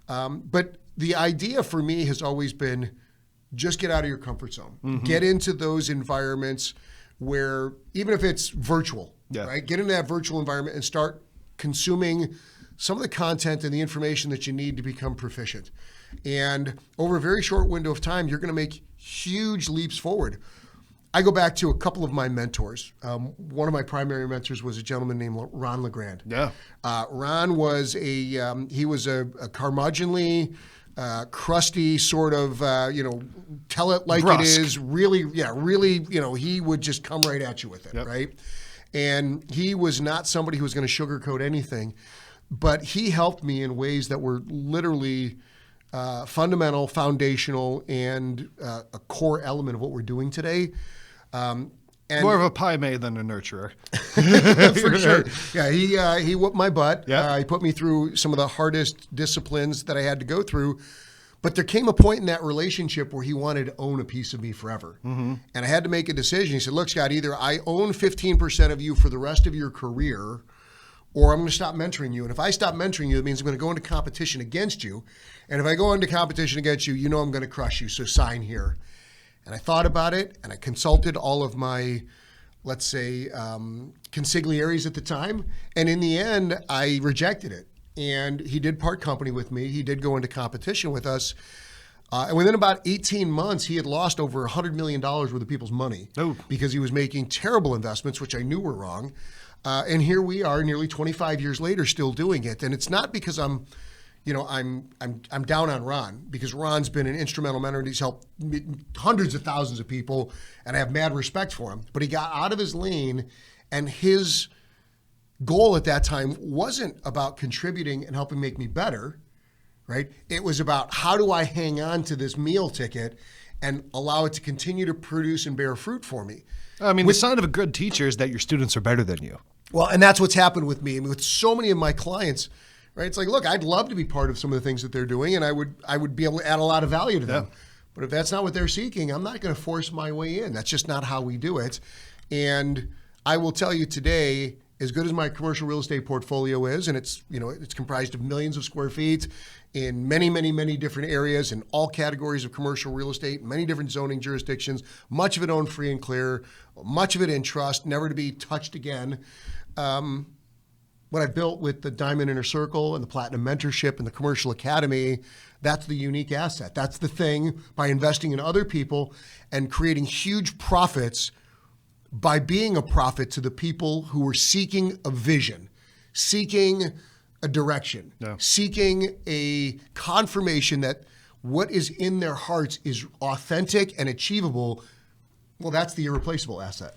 But the idea for me has always been, just get out of your comfort zone. Get into those environments where, even if it's virtual, right? Get into that virtual environment and start consuming some of the content and the information that you need to become proficient. And over a very short window of time, you're going to make huge leaps forward. I go back to a couple of my mentors. One of my primary mentors was a gentleman named Ron LeGrand. Yeah. Ron was he was a curmudgeonly, crusty sort of, tell it like Brusque. it is. Really, he would just come right at you with it, right? And he was not somebody who was going to sugarcoat anything, but he helped me in ways that were literally fundamental, foundational, and a core element of what we're doing today. And more of a pie made than a nurturer. for sure. Yeah, he whooped my butt. Yeah. He put me through some of the hardest disciplines that I had to go through. But there came a point in that relationship where he wanted to own a piece of me forever. And I had to make a decision. He said, look, Scott, either I own 15% of you for the rest of your career, or I'm going to stop mentoring you. And if I stop mentoring you, it means I'm going to go into competition against you. And if I go into competition against you, I'm going to crush you. So sign here. And I thought about it, and I consulted all of my, let's say, consigliaries at the time. And in the end, I rejected it. And he did part company with me. He did go into competition with us. And within about 18 months, he had lost over $100 million worth of people's money because he was making terrible investments, which I knew were wrong. And here we are, nearly 25 years later, still doing it. And it's not because I'm down on Ron, because Ron's been an instrumental mentor and he's helped hundreds of thousands of people, and I have mad respect for him. But he got out of his lane, and his goal at that time wasn't about contributing and helping make me better, right? It was about, how do I hang on to this meal ticket and allow it to continue to produce and bear fruit for me. I mean, the sign of a good teacher is that your students are better than you. Well, and that's what's happened with me. I mean, with so many of my clients, right? It's like, look, I'd love to be part of some of the things that they're doing, and I would be able to add a lot of value to them. Yeah. But if that's not what they're seeking, I'm not going to force my way in. That's just not how we do it. And I will tell you today, as good as my commercial real estate portfolio is, and it's comprised of millions of square feet in many, many, many different areas in all categories of commercial real estate, many different zoning jurisdictions, much of it owned free and clear, much of it in trust, never to be touched again. What I've built with the Diamond Inner Circle and the Platinum Mentorship and the Commercial Academy, that's the unique asset. That's the thing, by investing in other people and creating huge profits by being a profit to the people who are seeking a vision, seeking a direction, seeking a confirmation that what is in their hearts is authentic and achievable. Well, that's the irreplaceable asset.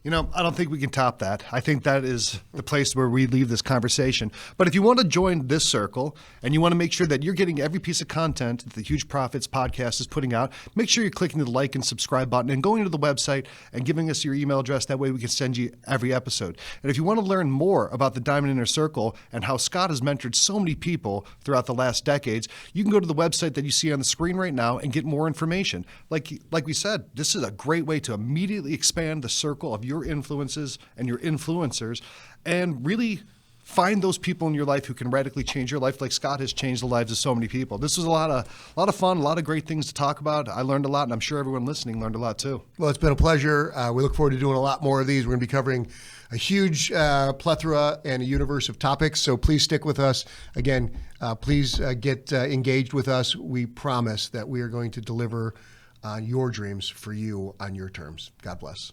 You know, I don't think we can top that. I think that is the place where we leave this conversation. But if you want to join this circle and you want to make sure that you're getting every piece of content that the Huge Profits podcast is putting out, make sure you're clicking the like and subscribe button and going to the website and giving us your email address. That way we can send you every episode. And if you want to learn more about the Diamond Inner Circle and how Scott has mentored so many people throughout the last decades, you can go to the website that you see on the screen right now and get more information. Like we said, this is a great way to immediately expand the circle of your influences and your influencers and really find those people in your life who can radically change your life, like Scott has changed the lives of so many people. This was a lot of fun, a lot of great things to talk about. I learned a lot, and I'm sure everyone listening learned a lot too. Well, it's been a pleasure. We look forward to doing a lot more of these. We're going to be covering a huge plethora and a universe of topics, so please stick with us. Again, please get engaged with us. We promise that we are going to deliver on your dreams for you on your terms. God bless.